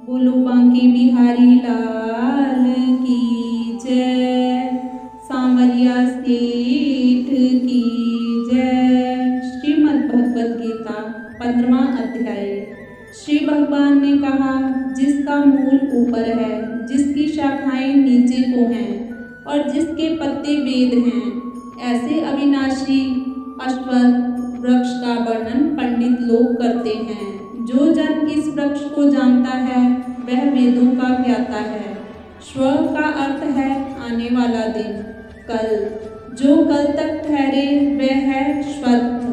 बोलो बांके बिहारी लाल की जय, सांवरिया सेठ की जय। श्रीमद् भगवद गीता 15वां अध्याय। श्री भगवान ने कहा, जिसका मूल ऊपर है, जिसकी शाखाएं नीचे को हैं और जिसके पत्ते वेद हैं, ऐसे अविनाशी अश्वत्थ वृक्ष का वर्णन पंडित लोग करते हैं। जो जन इस वृक्ष को जानता है वह वेदों का ज्ञाता है। स्व का अर्थ है आने वाला दिन, कल। जो कल तक ठहरे वह है श्वत्थ।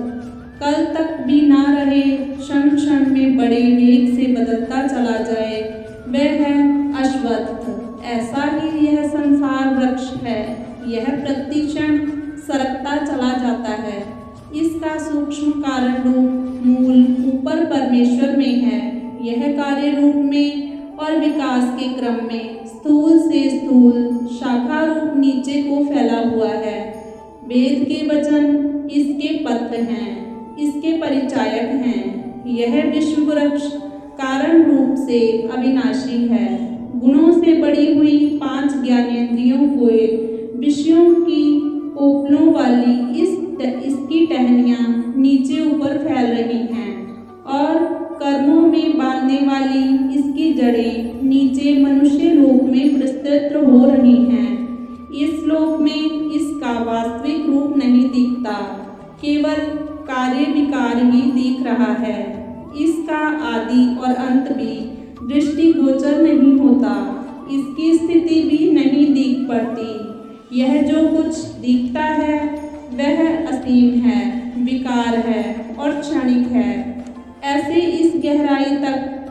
कल तक भी ना रहे, क्षण क्षण में बड़े वेग से बदलता चला जाए, वह है अश्वत्थ। ऐसा ही यह संसार वृक्ष है, यह प्रतिक्षण सरकता चला जाता है। इसका सूक्ष्म कारण रूप मूल ऊपर परमेश्वर में है। यह कार्य रूप में और विकास के क्रम में स्थूल से स्थूल शाखा रूप नीचे को फैला हुआ है। वेद के वचन इसके पत्र हैं, इसके परिचायक हैं। यह विश्व वृक्ष कारण रूप से अविनाशी है। गुणों से बड़ी हुई 5 ज्ञानेंद्रियों को विषयों की कोपलों वाली इसकी टहनियाँ नीचे ऊपर फैल रही हैं और कर्मों में बांधने वाली इसकी जड़ें नीचे मनुष्य लोक में विस्तृत हो रही हैं। इस लोक में इसका वास्तविक रूप नहीं दिखता, केवल कार्य विकार ही दिख रहा है। इसका आदि और अंत भी दृष्टिगोचर नहीं होता, इसकी स्थिति भी नहीं दिख पड़ती। यह जो कुछ दिखता है वह असीम है, विकार है और क्षणिक है। ऐसे इस गहराई तक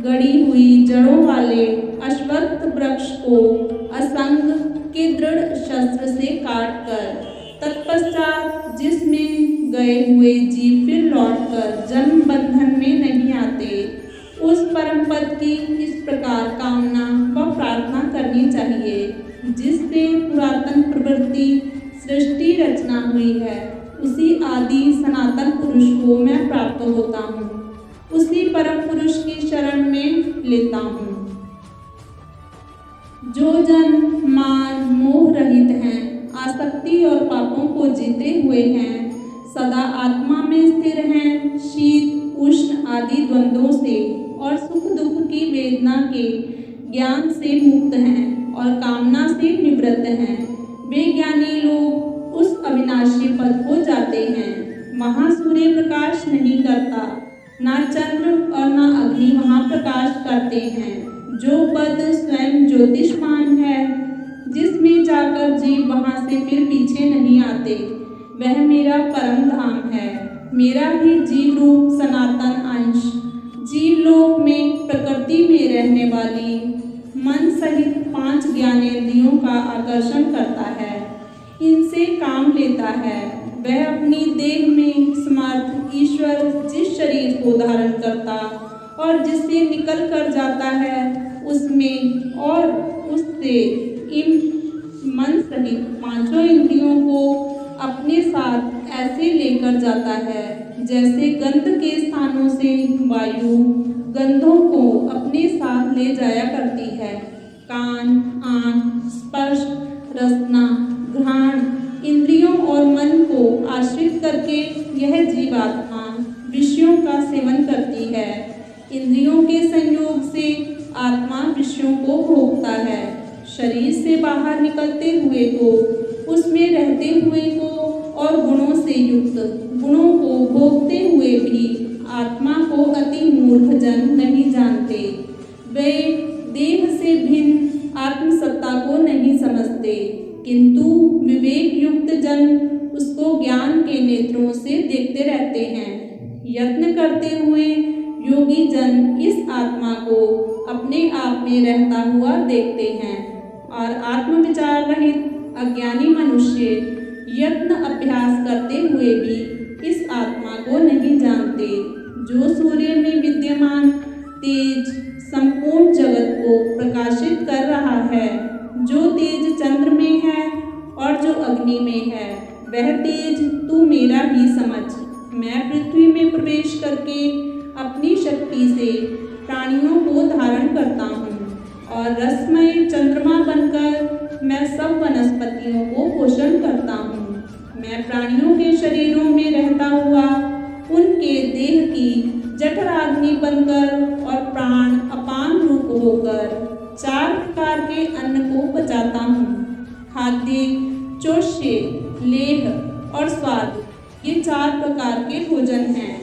गड़ी हुई जड़ों वाले अश्वत्थ वृक्ष को असंग के दृढ़ शस्त्र से काटकर तत्पश्चात जिसमें गए हुए जीव फिर लौटकर जन्म बंधन में नहीं आते, उस परम पद की इस प्रकार कामना व प्रार्थना करनी चाहिए, जिससे पुरातन प्रवृत्ति सृष्टि रचना हुई है। उसी आदि सनातन पुरुष को मैं प्राप्त होता हूँ, उसी परम पुरुष की शरण में लेता हूँ। जो जन मान मोह रहित हैं, आसक्ति और पापों को जीते हुए हैं, सदा आत्मा में स्थिर हैं, शीत उष्ण आदि द्वंद्वों से और सुख दुख की वेदना के ज्ञान से मुक्त हैं और कामना से निवृत्त हैं, वे ज्ञानी लोग उस अविनाशी पद को जाते हैं। वहाँ सूर्य प्रकाश नहीं करता, ना चंद्र और ना अग्नि वहाँ प्रकाश करते हैं। जो पद स्वयं ज्योतिष्मान है, जिसमें जाकर जीव वहाँ से फिर पीछे नहीं आते, वह मेरा परम धाम है। मेरा ही जीव रूप सनातन अंश जीवलोक में प्रकृति में रहने वाली मन सहित 5 ज्ञानेंद्रियों का आकर्षण करता है, इनसे काम लेता है। वह अपनी देह में समर्थ ईश्वर जिस शरीर को धारण करता और जिससे निकल कर जाता है, उसमें और उससे इन मन सहित 5 इंद्रियों को अपने साथ ऐसे लेकर जाता है, जैसे गंध के स्थानों से वायु गंधों को अपने साथ ले जाया करती है। कान, आँख, स्पर्श, रसना, घ्राण इंद्रियों और मन को आश्रित करके यह जीवात्मा विषयों का सेवन करती है। इंद्रियों के संयोग से आत्मा विषयों को भोगता है। शरीर से बाहर निकलते हुए को, उसमें रहते हुए को और गुणों से युक्त गुणों को भोगते हुए भी आत्मा को अति मूर्ख जन नहीं जानते। वे देह से भिन्न आत्मसत्ता को नहीं समझते, किंतु विवेक युक्त जन उसको ज्ञान के नेत्रों से देखते रहते हैं। यत्न करते हुए योगी जन इस आत्मा को अपने आप में रहता हुआ देखते हैं और आत्मविचार रहित अज्ञानी मनुष्य यत्न अभ्यास करते हुए भी इस आत्मा को नहीं जानते। जो सूर्य में विद्यमान तेज संपूर्ण जगत को प्रकाशित कर रहा है, जो तेज चंद्र में है और जो अग्नि में है, वह तेज तू मेरा ही समझ। मैं पृथ्वी में प्रवेश करके अपनी शक्ति से प्राणियों को धारण करता हूँ और रसमय चंद्रमा बनकर मैं सब वनस्पतियों को पोषण करता हूँ। मैं प्राणियों के शरीरों में रहता हुआ उनके देह की जठराग्नि बनकर और प्राण अपान रूप होकर 4 प्रकार के अन्न को पचाता हूँ। खाद्य, चोष्य, लेह और स्वाद, ये 4 प्रकार के भोजन हैं।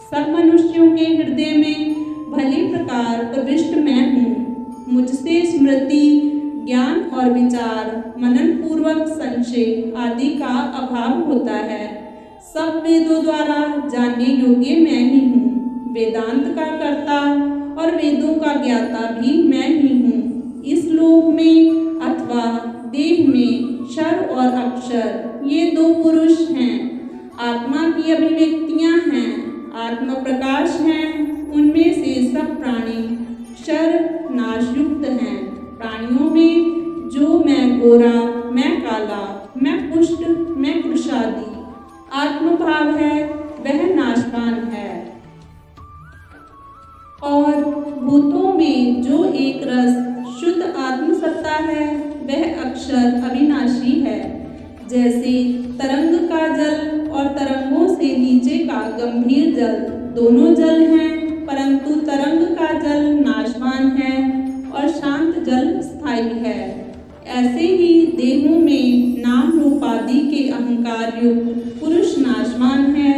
सब मनुष्यों के हृदय में भली प्रकार प्रविष्ट मैं हूँ। मुझसे स्मृति, ज्ञान और विचार, मनन पूर्वक संशय आदि का अभाव होता है। सब वेदों द्वारा जानने योग्य मैं ही हूँ। वेदांत का कर्ता और वेदों का ज्ञाता भी मैं ही हूँ। इस लोक में अथवा देह में क्षर और अक्षर, ये 2 पुरुष हैं। आत्मा की अभिव्यक्तियाँ हैं, आत्म प्रकाश हैं। उनमें से सब प्राणी क्षर नाशयुक्त हैं। प्राणियों में जो मैं गोरा, मैं काला, मैं पुष्ट, मैं कृशादि आत्मभाव है, वह नाशवान है। और भूतों में जो एक रस शुद्ध आत्मसत्ता है, वह अक्षर अविनाशी है। जैसे तरंग का जल और तरंगों से नीचे का गंभीर जल दोनों जल हैं, परंतु तरंग का जल नाशवान है और शांत जल स्थायी है। ऐसे ही देहों में नाम रूप आदि के अहंकार युक्त पुरुष नाशवान है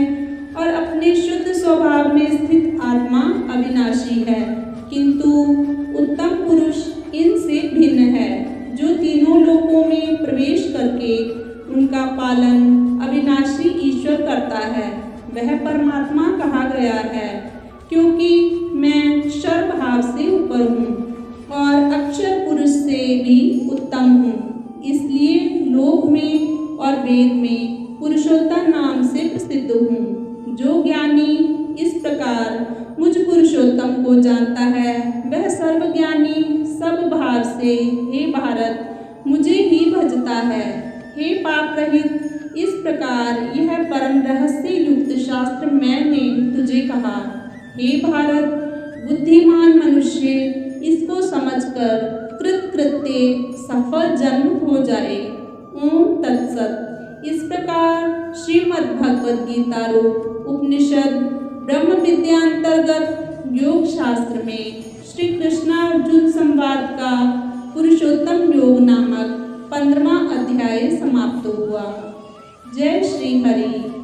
और अपने शुद्ध स्वभाव में स्थित आत्मा अविनाशी है। किंतु उत्तम पुरुष इनसे भिन्न है, जो तीनों लोकों में प्रवेश करके उनका पालन अविनाशी ईश्वर करता है। वह परमात्मा कहा गया है, क्योंकि मैं क्षर भाव से ऊपर हूँ और अक्षर पुरुष से भी उत्तम हूँ। इसलिए लोक में और वेद में पुरुषोत्तम नाम से प्रसिद्ध हूँ। जो ज्ञानी इस प्रकार मुझ पुरुषोत्तम को जानता है, वह सर्वज्ञानी सब भाव से हे भारत मुझे ही भजता है। हे पाप रहित, इस प्रकार यह परम रहस्य युक्त शास्त्र मैंने तुझे कहा। हे भारत, बुद्धिमान मनुष्य इसको समझकर कृतकृत्य सफल जन्म हो जाए। ओम तत्सत। इस प्रकार श्रीमद् भगवद गीता रूप उपनिषद ब्रह्म विद्यांतर्गत योग शास्त्र में श्री कृष्णार्जुन संवाद का पुरुषोत्तम योग नामक 15वां अध्याय समाप्त हुआ। जय श्री हरि।